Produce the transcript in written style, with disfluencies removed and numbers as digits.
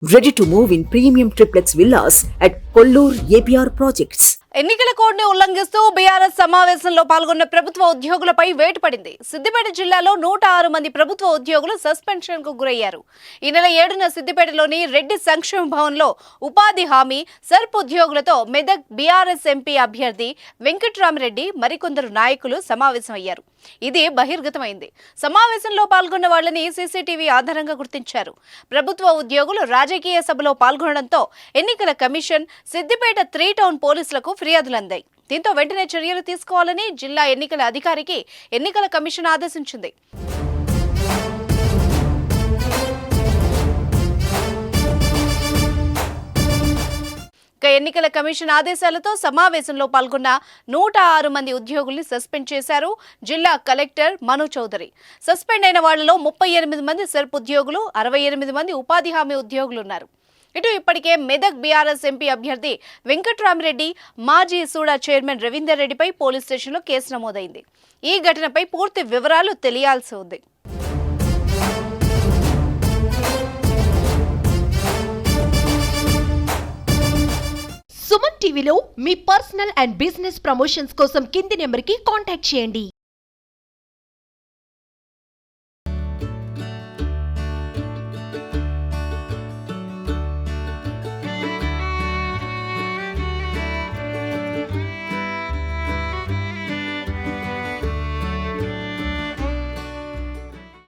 Ready to move in premium triplex villas at Kollur APR Projects. ఎన్నికల కోడ్ని ఉల్లంఘిస్తూ BRS సమావేశంలో పాల్గొన్న ప్రభుత్వ ఉద్యోగులపై వేటు పడింది. సిద్దిపేట జిల్లాలో 106 మంది ప్రభుత్వ ఉద్యోగులు సస్పెన్షన్ కు గురయ్యారు. ఈ నెల 7న సిద్దిపేటలోని రెడ్డి సంక్షేమ భవన్లో ఉపాధి హామీ సర్ప్ ఉద్యోగులతో మెదక్ బీఆర్ఎస్ ఎంపీ అభ్యర్థి వెంకట్రామరెడ్డి మరికొందరు నాయకులు సమావేశమయ్యారు. ఇది బహిర్గతమైంది. సమావేశంలో పాల్గొన్న వాళ్ళని సీసీటీవీ ఆధారంగా గుర్తించారు. ప్రభుత్వ ఉద్యోగులు రాజకీయ సభలో పాల్గొనడంతో ఎన్నికల కమిషన్ సిద్దిపేట 3 టౌన్ పోలీసులకు ఫిర్యాదులు అందాయి. దీంతో వెంటనే చర్యలు తీసుకోవాలని జిల్లా ఎన్నికల అధికారికి ఎన్నికల కమిషన్ ఆదేశించింది. ఎన్నికల కమిషన్ ఆదేశాలతో సమావేశంలో పాల్గొన్న 106 మంది ఉద్యోగుల్ని సస్పెండ్ చేశారు జిల్లా కలెక్టర్ మను చౌదరి. సస్పెండ్ అయిన వాళ్లలో 38 మంది సెర్ప్ ఉద్యోగులు, 68 మంది ఉపాధి హామీ ఉద్యోగులు ఉన్నారు. ఇటు ఇప్పటికే మెదక్ బీఆర్ఎస్ ఎంపీ అభ్యర్థి వెంకట్రామరెడ్డి, మాజీ సూడా చైర్మన్ రవీందర్ రెడ్డిపై పోలీస్ స్టేషన్లో కేసు నమోదైంది. ఈ ఘటనపై పూర్తి వివరాలు తెలియాల్సి ఉంది. సుమన్ టీవీలో మీ పర్సనల్ అండ్ బిజినెస్ ప్రమోషన్స్ కోసం కింది నెంబర్కి కాంటాక్ట్ చేయండి.